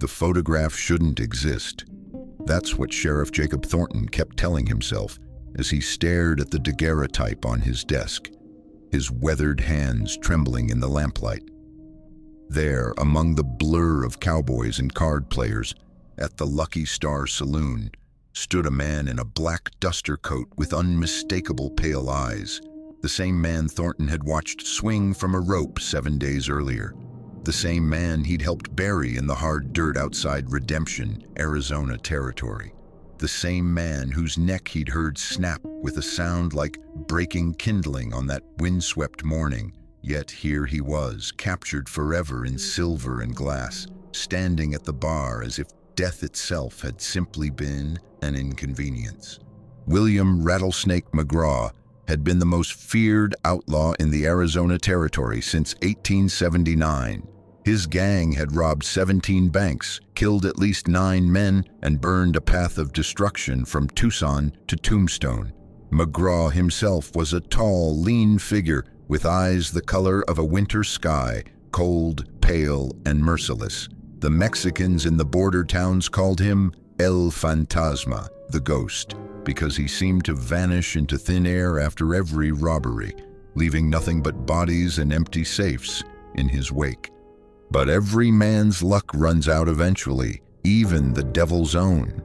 The photograph shouldn't exist. That's what Sheriff Jacob Thornton kept telling himself as he stared at the daguerreotype on his desk, his weathered hands trembling in the lamplight. There, among the blur of cowboys and card players, at the Lucky Star Saloon, stood a man in a black duster coat with unmistakable pale eyes, the same man Thornton had watched swing from a rope 7 days earlier, the same man he'd helped bury in the hard dirt outside Redemption, Arizona territory, the same man whose neck he'd heard snap with a sound like breaking kindling on that windswept morning. Yet here he was, captured forever in silver and glass, standing at the bar as if death itself had simply been an inconvenience. William Rattlesnake McGraw had been the most feared outlaw in the Arizona territory since 1879. His gang had robbed 17 banks, killed at least 9 men, and burned a path of destruction from Tucson to Tombstone. McGraw himself was a tall, lean figure with eyes the color of a winter sky, cold, pale, and merciless. The Mexicans in the border towns called him El Fantasma, the ghost, because he seemed to vanish into thin air after every robbery, leaving nothing but bodies and empty safes in his wake. But every man's luck runs out eventually, even the devil's own.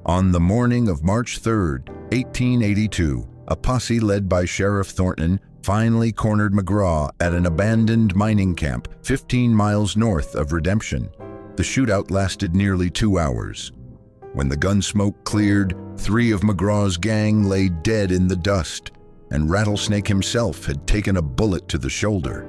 On the morning of March 3rd, 1882, a posse led by Sheriff Thornton finally cornered McGraw at an abandoned mining camp 15 miles north of Redemption. The shootout lasted nearly 2 hours. When the gun smoke cleared, 3 of McGraw's gang lay dead in the dust, and Rattlesnake himself had taken a bullet to the shoulder.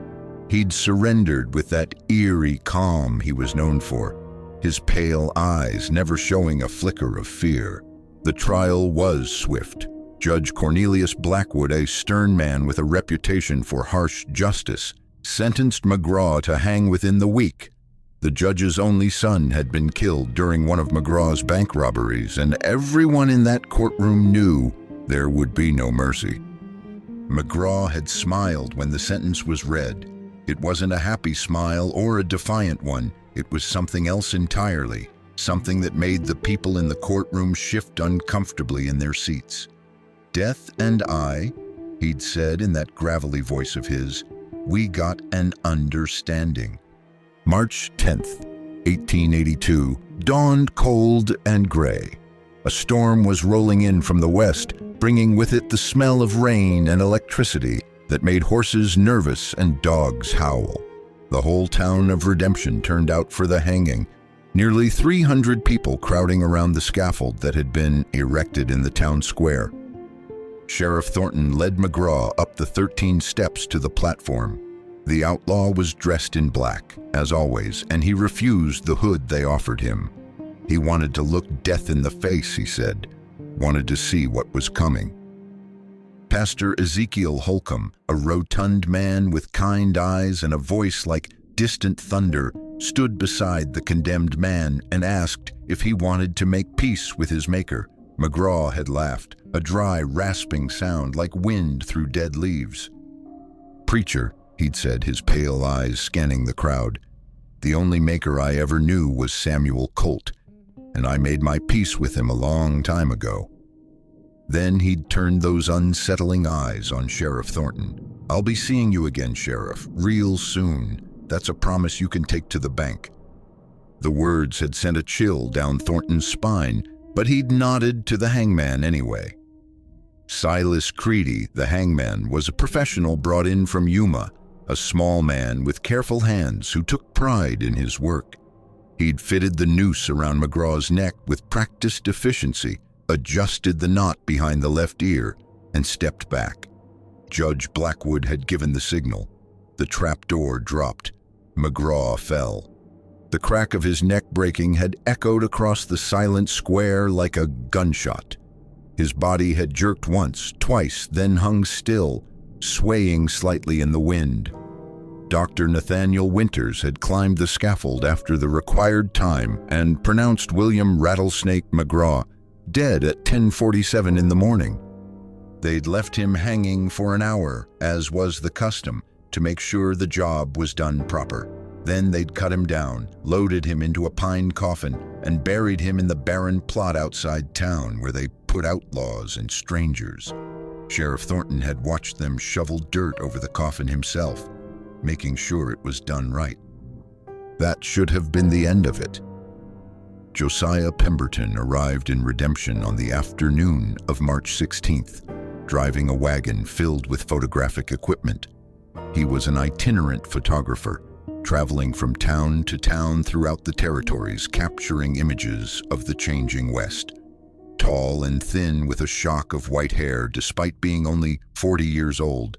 He'd surrendered with that eerie calm he was known for, his pale eyes never showing a flicker of fear. The trial was swift. Judge Cornelius Blackwood, a stern man with a reputation for harsh justice, sentenced McGraw to hang within the week. The judge's only son had been killed during one of McGraw's bank robberies, and everyone in that courtroom knew there would be no mercy. McGraw had smiled when the sentence was read. It wasn't a happy smile or a defiant one. It was something else entirely, something that made the people in the courtroom shift uncomfortably in their seats. "Death and I," he'd said in that gravelly voice of his, "we got an understanding." March 10th, 1882, dawned cold and gray. A storm was rolling in from the west, bringing with it the smell of rain and electricity that made horses nervous and dogs howl. The whole town of Redemption turned out for the hanging, nearly 300 people crowding around the scaffold that had been erected in the town square. Sheriff Thornton led McGraw up the 13 steps to the platform. The outlaw was dressed in black, as always, and he refused the hood they offered him. He wanted to look death in the face, he said, wanted to see what was coming. Pastor Ezekiel Holcomb, a rotund man with kind eyes and a voice like distant thunder, stood beside the condemned man and asked if he wanted to make peace with his maker. McGraw had laughed, a dry, rasping sound like wind through dead leaves. "Preacher," he'd said, his pale eyes scanning the crowd, "the only maker I ever knew was Samuel Colt, and I made my peace with him a long time ago." Then he'd turned those unsettling eyes on Sheriff Thornton. "I'll be seeing you again, Sheriff, real soon. That's a promise you can take to the bank." The words had sent a chill down Thornton's spine, but he'd nodded to the hangman anyway. Silas Creedy, the hangman, was a professional brought in from Yuma, a small man with careful hands who took pride in his work. He'd fitted the noose around McGraw's neck with practiced efficiency, adjusted the knot behind the left ear, and stepped back. Judge Blackwood had given the signal. The trapdoor dropped. McGraw fell. The crack of his neck breaking had echoed across the silent square like a gunshot. His body had jerked once, twice, then hung still, swaying slightly in the wind. Dr. Nathaniel Winters had climbed the scaffold after the required time and pronounced William Rattlesnake McGraw dead at 10:47 in the morning. They'd left him hanging for an hour, as was the custom, to make sure the job was done proper. Then they'd cut him down, loaded him into a pine coffin, and buried him in the barren plot outside town where they put outlaws and strangers. Sheriff Thornton had watched them shovel dirt over the coffin himself, making sure it was done right. That should have been the end of it. Josiah Pemberton arrived in Redemption on the afternoon of March 16th, driving a wagon filled with photographic equipment. He was an itinerant photographer, traveling from town to town throughout the territories, capturing images of the changing West. Tall and thin with a shock of white hair despite being only 40 years old,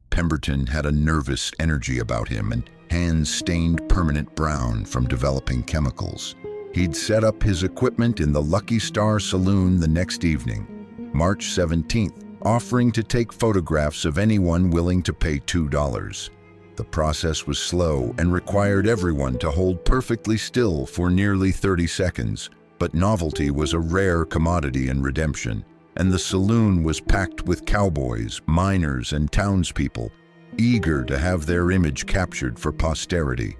Pemberton had a nervous energy about him and hands stained permanent brown from developing chemicals. He'd set up his equipment in the Lucky Star Saloon the next evening, March 17th, offering to take photographs of anyone willing to pay $2. The process was slow and required everyone to hold perfectly still for nearly 30 seconds, but novelty was a rare commodity in Redemption, and the saloon was packed with cowboys, miners, and townspeople, eager to have their image captured for posterity.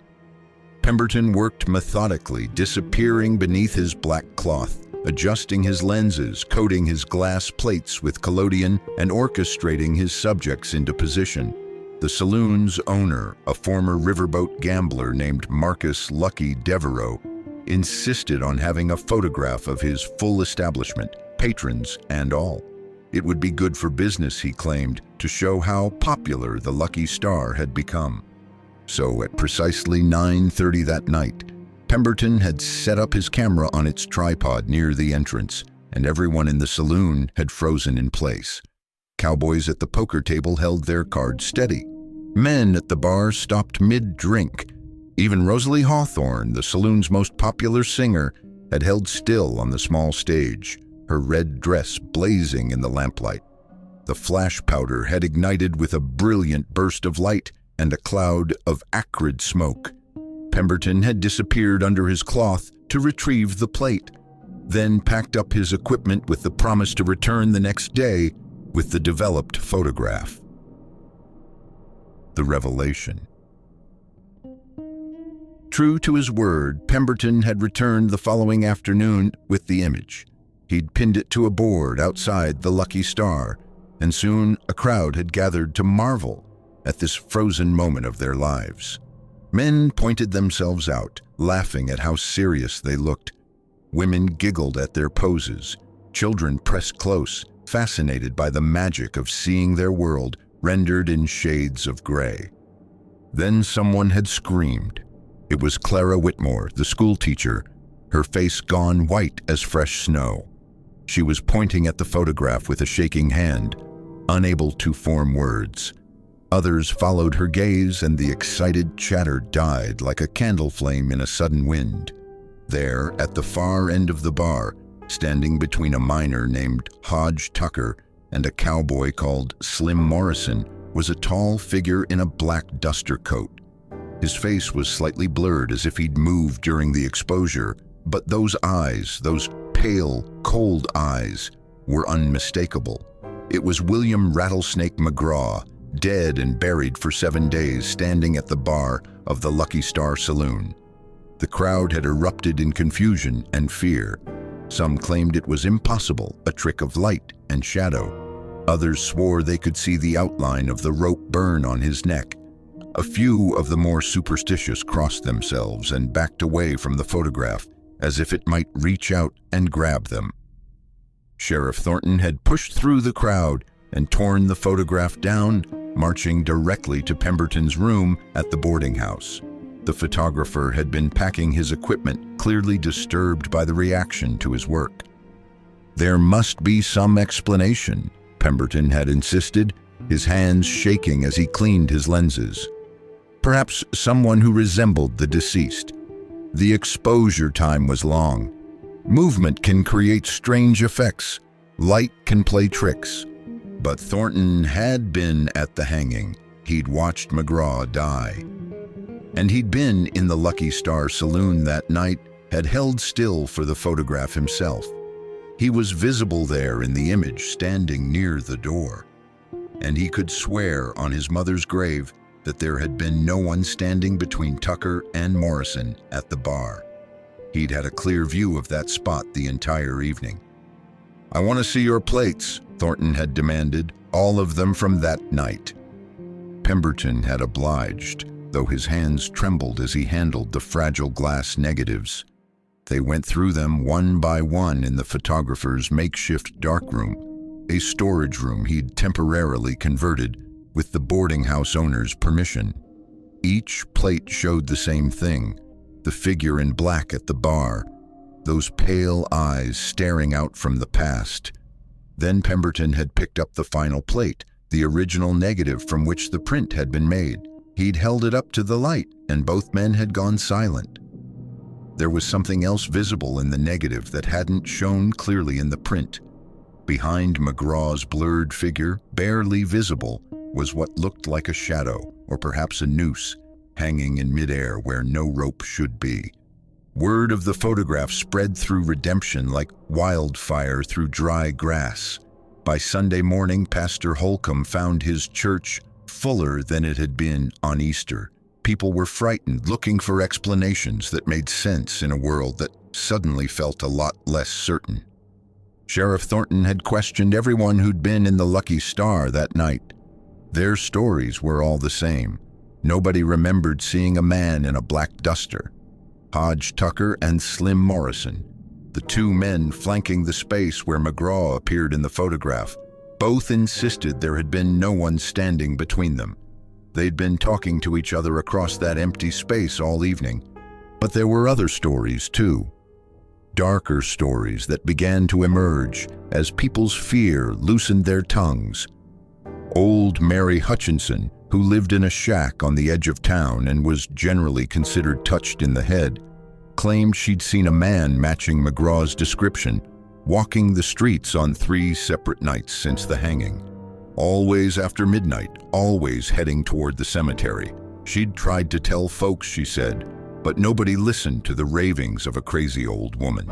Pemberton worked methodically, disappearing beneath his black cloth, adjusting his lenses, coating his glass plates with collodion, and orchestrating his subjects into position. The saloon's owner, a former riverboat gambler named Marcus Lucky Devereaux, insisted on having a photograph of his full establishment, patrons and all. It would be good for business, he claimed, to show how popular the Lucky Star had become. So at precisely 9:30 that night, Pemberton had set up his camera on its tripod near the entrance, and everyone in the saloon had frozen in place. Cowboys at the poker table held their cards steady. Men at the bar stopped mid-drink. Even Rosalie Hawthorne, the saloon's most popular singer, had held still on the small stage, her red dress blazing in the lamplight. The flash powder had ignited with a brilliant burst of light and a cloud of acrid smoke. Pemberton had disappeared under his cloth to retrieve the plate, then packed up his equipment with the promise to return the next day with the developed photograph. The revelation. True to his word, Pemberton had returned the following afternoon with the image. He'd pinned it to a board outside the Lucky Star, and soon a crowd had gathered to marvel at this frozen moment of their lives. Men pointed themselves out, laughing at how serious they looked. Women giggled at their poses. Children pressed close, fascinated by the magic of seeing their world rendered in shades of gray. Then someone had screamed. It was Clara Whitmore, the schoolteacher, her face gone white as fresh snow. She was pointing at the photograph with a shaking hand, unable to form words. Others followed her gaze, and the excited chatter died like a candle flame in a sudden wind. There, at the far end of the bar, standing between a miner named Hodge Tucker and a cowboy called Slim Morrison, was a tall figure in a black duster coat. His face was slightly blurred as if he'd moved during the exposure, but those eyes, those pale, cold eyes, were unmistakable. It was William Rattlesnake McGraw, dead and buried for 7 days, standing at the bar of the Lucky Star Saloon. The crowd had erupted in confusion and fear. Some claimed it was impossible, a trick of light and shadow. Others swore they could see the outline of the rope burn on his neck. A few of the more superstitious crossed themselves and backed away from the photograph, as if it might reach out and grab them. Sheriff Thornton had pushed through the crowd and torn the photograph down, marching directly to Pemberton's room at the boarding house. The photographer had been packing his equipment, clearly disturbed by the reaction to his work. There must be some explanation, Pemberton had insisted, his hands shaking as he cleaned his lenses. Perhaps someone who resembled the deceased. The exposure time was long. Movement can create strange effects. Light can play tricks. But Thornton had been at the hanging. He'd watched McGraw die. And he'd been in the Lucky Star Saloon that night, had held still for the photograph himself. He was visible there in the image, standing near the door. And he could swear on his mother's grave that there had been no one standing between Tucker and Morrison at the bar. He'd had a clear view of that spot the entire evening. "I want to see your plates," Thornton had demanded, all of them from that night. Pemberton had obliged, though his hands trembled as he handled the fragile glass negatives. They went through them one by one in the photographer's makeshift darkroom, a storage room he'd temporarily converted with the boarding house owner's permission. Each plate showed the same thing, the figure in black at the bar, those pale eyes staring out from the past. Then Pemberton had picked up the final plate, the original negative from which the print had been made. He'd held it up to the light, and both men had gone silent. There was something else visible in the negative that hadn't shown clearly in the print. Behind McGraw's blurred figure, barely visible, was what looked like a shadow, or perhaps a noose, hanging in midair where no rope should be. Word of the photograph spread through Redemption like wildfire through dry grass. By Sunday morning, Pastor Holcomb found his church fuller than it had been on Easter. People were frightened, looking for explanations that made sense in a world that suddenly felt a lot less certain. Sheriff Thornton had questioned everyone who'd been in the Lucky Star that night. Their stories were all the same. Nobody remembered seeing a man in a black duster. Hodge Tucker and Slim Morrison, the two men flanking the space where McGraw appeared in the photograph, both insisted there had been no one standing between them. They'd been talking to each other across that empty space all evening. But there were other stories, too. Darker stories that began to emerge as people's fear loosened their tongues. Old Mary Hutchinson, who lived in a shack on the edge of town and was generally considered touched in the head, claimed she'd seen a man matching McGraw's description, walking the streets on 3 separate nights since the hanging. Always after midnight, always heading toward the cemetery. She'd tried to tell folks, she said, but nobody listened to the ravings of a crazy old woman.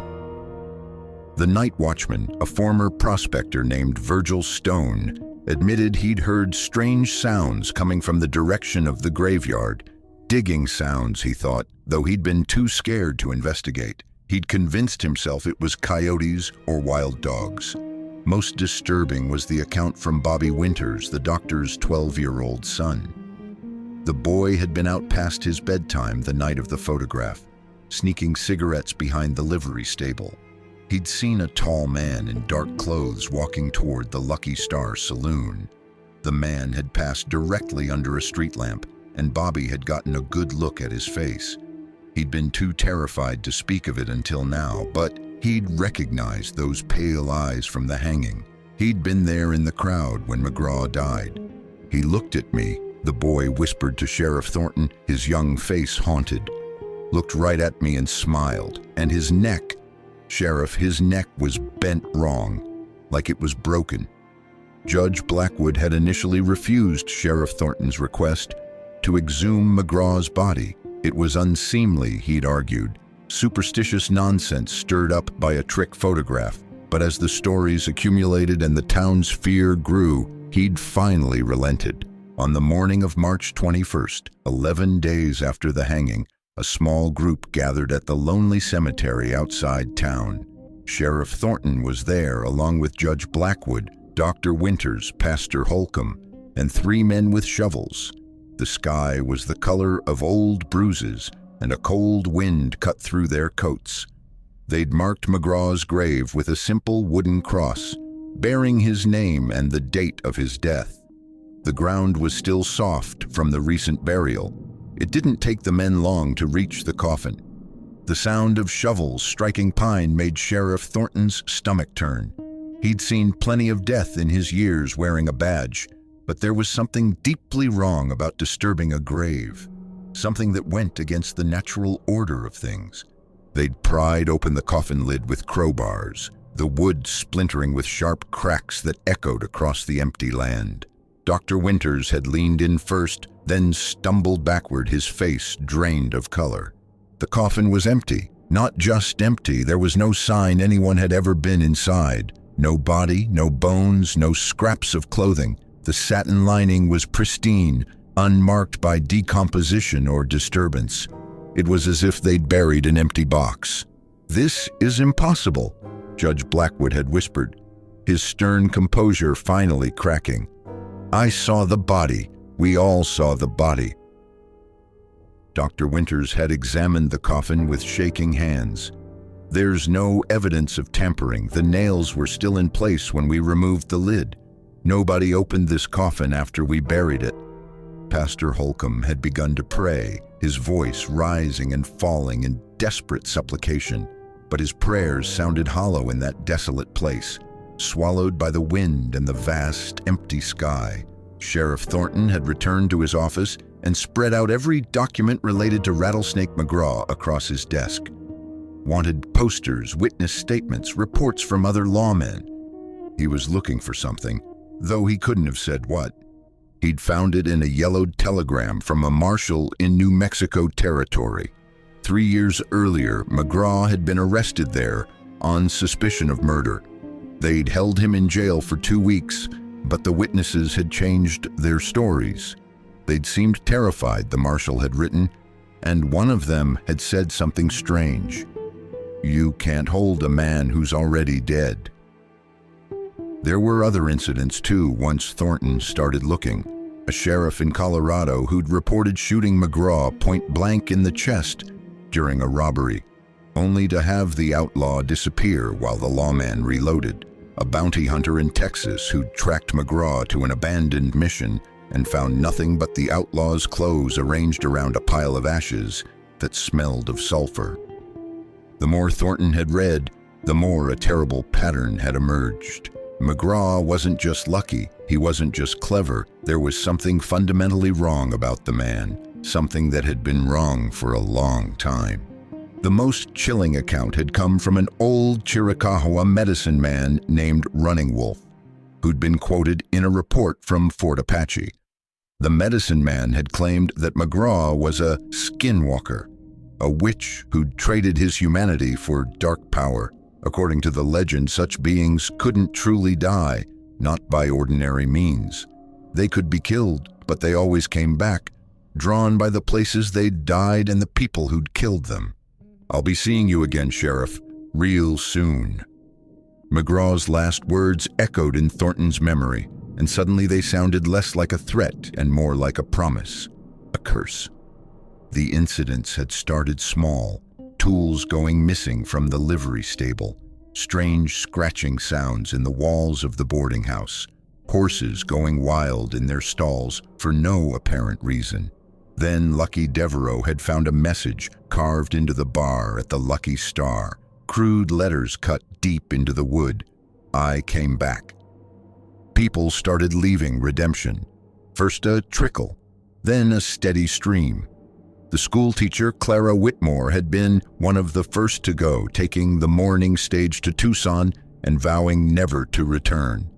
The night watchman, a former prospector named Virgil Stone, admitted he'd heard strange sounds coming from the direction of the graveyard. Digging sounds, he thought, though he'd been too scared to investigate. He'd convinced himself it was coyotes or wild dogs. Most disturbing was the account from Bobby Winters, the doctor's 12-year-old son. The boy had been out past his bedtime the night of the photograph, sneaking cigarettes behind the livery stable. He'd seen a tall man in dark clothes walking toward the Lucky Star Saloon. The man had passed directly under a street lamp, and Bobby had gotten a good look at his face. He'd been too terrified to speak of it until now, but he'd recognized those pale eyes from the hanging. He'd been there in the crowd when McGraw died. "He looked at me," the boy whispered to Sheriff Thornton, his young face haunted. "Looked right at me and smiled. And his neck, Sheriff, his neck was bent wrong, like it was broken." Judge Blackwood had initially refused Sheriff Thornton's request to exhume McGraw's body. It was unseemly, he'd argued, superstitious nonsense stirred up by a trick photograph. But as the stories accumulated and the town's fear grew, he'd finally relented. On the morning of March 21st, 11 days after the hanging, a small group gathered at the lonely cemetery outside town. Sheriff Thornton was there along with Judge Blackwood, Dr. Winters, Pastor Holcomb, and 3 men with shovels. The sky was the color of old bruises, and a cold wind cut through their coats. They'd marked McGraw's grave with a simple wooden cross, bearing his name and the date of his death. The ground was still soft from the recent burial. It didn't take the men long to reach the coffin. The sound of shovels striking pine made Sheriff Thornton's stomach turn. He'd seen plenty of death in his years wearing a badge, but there was something deeply wrong about disturbing a grave, something that went against the natural order of things. They'd pried open the coffin lid with crowbars, the wood splintering with sharp cracks that echoed across the empty land. Dr. Winters had leaned in first, then stumbled backward, his face drained of color. The coffin was empty. Not just empty, there was no sign anyone had ever been inside. No body, no bones, no scraps of clothing. The satin lining was pristine, unmarked by decomposition or disturbance. It was as if they'd buried an empty box. "This is impossible," Judge Blackwood had whispered, his stern composure finally cracking. "I saw the body. We all saw the body." Dr. Winters had examined the coffin with shaking hands. "There's no evidence of tampering. The nails were still in place when we removed the lid. Nobody opened this coffin after we buried it." Pastor Holcomb had begun to pray, his voice rising and falling in desperate supplication, but his prayers sounded hollow in that desolate place, swallowed by the wind and the vast, empty sky. Sheriff Thornton had returned to his office and spread out every document related to Rattlesnake McGraw across his desk. Wanted posters, witness statements, reports from other lawmen. He was looking for something, though he couldn't have said what. He'd found it in a yellowed telegram from a marshal in New Mexico Territory. 3 years earlier, McGraw had been arrested there on suspicion of murder. They'd held him in jail for 2 weeks, but the witnesses had changed their stories. They'd seemed terrified, the marshal had written, and one of them had said something strange. "You can't hold a man who's already dead." There were other incidents too once Thornton started looking. A sheriff in Colorado who'd reported shooting McGraw point blank in the chest during a robbery, only to have the outlaw disappear while the lawman reloaded. A bounty hunter in Texas who'd tracked McGraw to an abandoned mission and found nothing but the outlaw's clothes arranged around a pile of ashes that smelled of sulfur. The more Thornton had read, the more a terrible pattern had emerged. McGraw wasn't just lucky, he wasn't just clever. There was something fundamentally wrong about the man, something that had been wrong for a long time. The most chilling account had come from an old Chiricahua medicine man named Running Wolf, who'd been quoted in a report from Fort Apache. The medicine man had claimed that McGraw was a skinwalker, a witch who'd traded his humanity for dark power. According to the legend, such beings couldn't truly die, not by ordinary means. They could be killed, but they always came back, drawn by the places they'd died and the people who'd killed them. "I'll be seeing you again, Sheriff, real soon." McGraw's last words echoed in Thornton's memory, and suddenly they sounded less like a threat and more like a promise, a curse. The incidents had started small, tools going missing from the livery stable, strange scratching sounds in the walls of the boarding house, horses going wild in their stalls for no apparent reason. Then Lucky Devereaux had found a message carved into the bar at the Lucky Star, crude letters cut deep into the wood. "I came back." People started leaving Redemption. First a trickle, then a steady stream. The schoolteacher, Clara Whitmore, had been one of the first to go, taking the morning stage to Tucson and vowing never to return.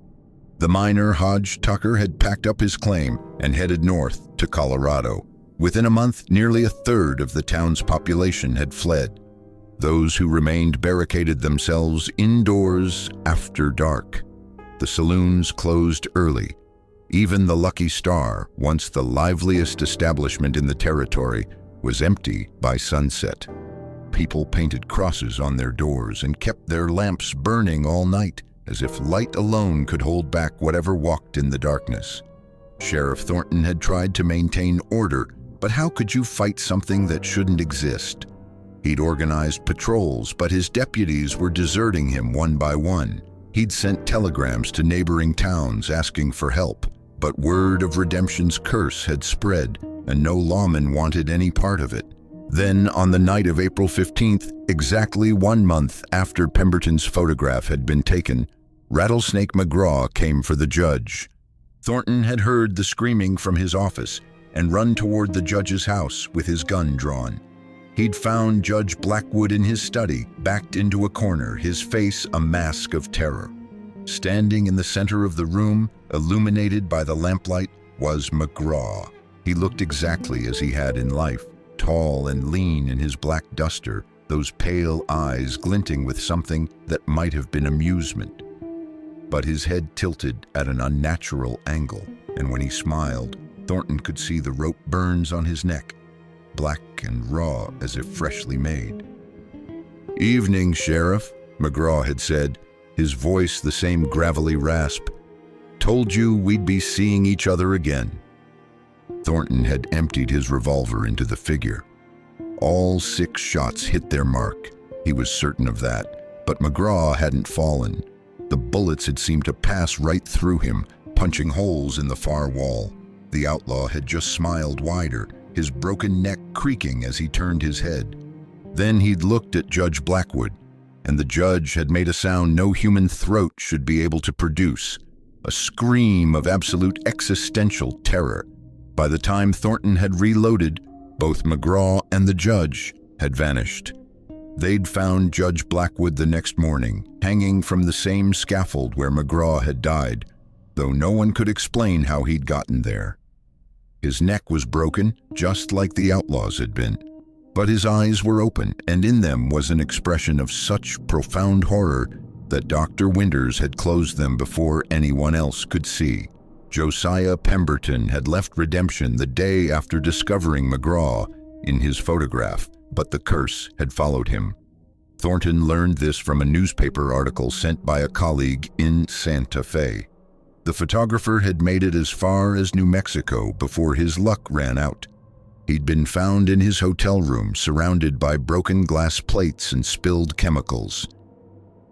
The miner, Hodge Tucker, had packed up his claim and headed north to Colorado. Within a month, nearly a third of the town's population had fled. Those who remained barricaded themselves indoors after dark. The saloons closed early. Even the Lucky Star, once the liveliest establishment in the territory, was empty by sunset. People painted crosses on their doors and kept their lamps burning all night, as if light alone could hold back whatever walked in the darkness. Sheriff Thornton had tried to maintain order, but how could you fight something that shouldn't exist? He'd organized patrols, but his deputies were deserting him one by one. He'd sent telegrams to neighboring towns asking for help, but word of Redemption's curse had spread, and no lawman wanted any part of it. Then, on the night of April 15th, exactly 1 month after Pemberton's photograph had been taken, Rattlesnake McGraw came for the judge. Thornton had heard the screaming from his office and run toward the judge's house with his gun drawn. He'd found Judge Blackwood in his study, backed into a corner, his face a mask of terror. Standing in the center of the room, illuminated by the lamplight, was McGraw. He looked exactly as he had in life, tall and lean in his black duster, those pale eyes glinting with something that might have been amusement. But his head tilted at an unnatural angle, and when he smiled, Thornton could see the rope burns on his neck, black and raw as if freshly made. "Evening, Sheriff," McGraw had said, his voice the same gravelly rasp. "Told you we'd be seeing each other again." Thornton had emptied his revolver into the figure. All 6 shots hit their mark. He was certain of that, but McGraw hadn't fallen. The bullets had seemed to pass right through him, punching holes in the far wall. The outlaw had just smiled wider, his broken neck creaking as he turned his head. Then he'd looked at Judge Blackwood, and the judge had made a sound no human throat should be able to produce, a scream of absolute existential terror. By the time Thornton had reloaded, both McGraw and the judge had vanished. They'd found Judge Blackwood the next morning, hanging from the same scaffold where McGraw had died, though no one could explain how he'd gotten there. His neck was broken, just like the outlaw's had been, but his eyes were open, and in them was an expression of such profound horror that Dr. Winters had closed them before anyone else could see. Josiah Pemberton had left Redemption the day after discovering McGraw in his photograph, but the curse had followed him. Thornton learned this from a newspaper article sent by a colleague in Santa Fe. The photographer had made it as far as New Mexico before his luck ran out. He'd been found in his hotel room surrounded by broken glass plates and spilled chemicals.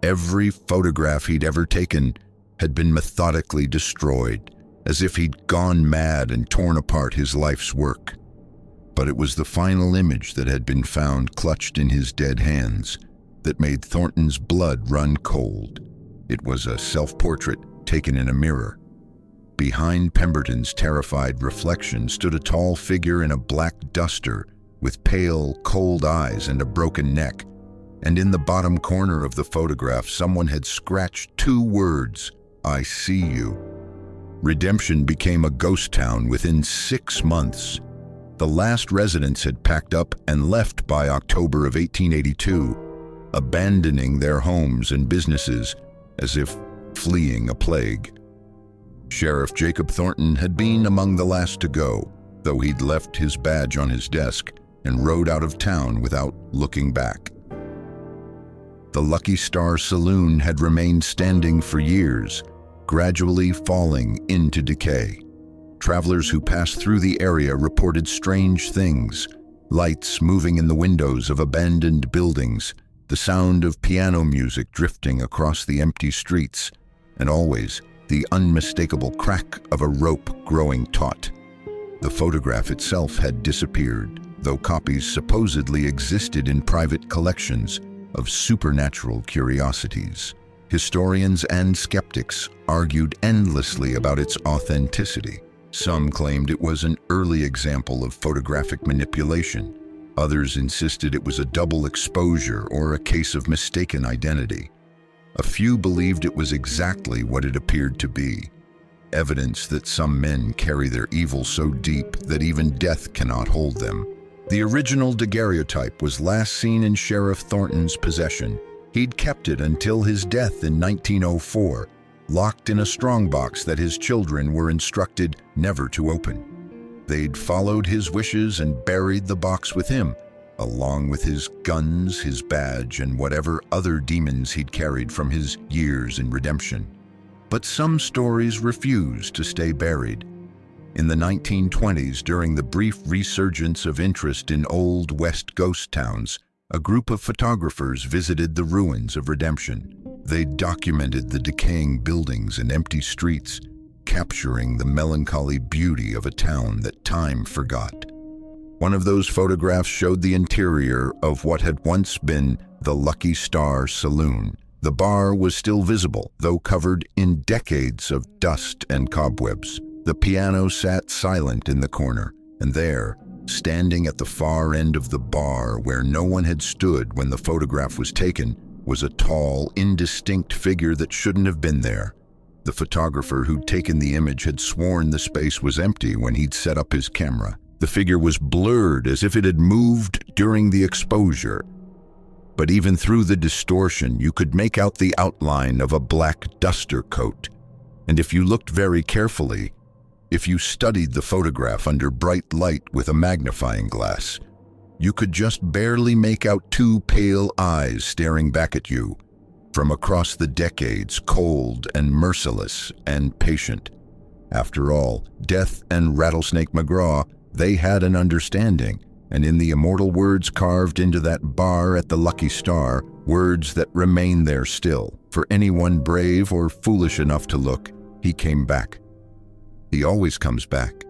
Every photograph he'd ever taken had been methodically destroyed, as if he'd gone mad and torn apart his life's work. But it was the final image that had been found clutched in his dead hands that made Thornton's blood run cold. It was a self-portrait taken in a mirror. Behind Pemberton's terrified reflection stood a tall figure in a black duster with pale, cold eyes and a broken neck, and in the bottom corner of the photograph someone had scratched 2 words, "I see you." Redemption became a ghost town within 6 months. The last residents had packed up and left by October of 1882, abandoning their homes and businesses as if fleeing a plague. Sheriff Jacob Thornton had been among the last to go, though he'd left his badge on his desk and rode out of town without looking back. The Lucky Star Saloon had remained standing for years, gradually falling into decay. Travelers who passed through the area reported strange things: lights moving in the windows of abandoned buildings, the sound of piano music drifting across the empty streets, and always the unmistakable crack of a rope growing taut. The photograph itself had disappeared, though copies supposedly existed in private collections of supernatural curiosities. Historians and skeptics argued endlessly about its authenticity. Some claimed it was an early example of photographic manipulation. Others insisted it was a double exposure or a case of mistaken identity. A few believed it was exactly what it appeared to be, evidence that some men carry their evil so deep that even death cannot hold them. The original daguerreotype was last seen in Sheriff Thornton's possession. He'd kept it until his death in 1904, locked in a strongbox that his children were instructed never to open. They'd followed his wishes and buried the box with him, along with his guns, his badge, and whatever other demons he'd carried from his years in Redemption. But some stories refused to stay buried. In the 1920s, during the brief resurgence of interest in Old West ghost towns, a group of photographers visited the ruins of Redemption. They documented the decaying buildings and empty streets, capturing the melancholy beauty of a town that time forgot. One of those photographs showed the interior of what had once been the Lucky Star Saloon. The bar was still visible, though covered in decades of dust and cobwebs. The piano sat silent in the corner, and there, standing at the far end of the bar where no one had stood when the photograph was taken, was a tall, indistinct figure that shouldn't have been there. The photographer who'd taken the image had sworn the space was empty when he'd set up his camera. The figure was blurred as if it had moved during the exposure. But even through the distortion, you could make out the outline of a black duster coat. And if you looked very carefully, If you studied the photograph under bright light with a magnifying glass, you could just barely make out two pale eyes staring back at you from across the decades, cold and merciless and patient. After all, Death and Rattlesnake McGraw, they had an understanding, and in the immortal words carved into that bar at the Lucky Star, words that remain there still, for anyone brave or foolish enough to look, he came back. He always comes back.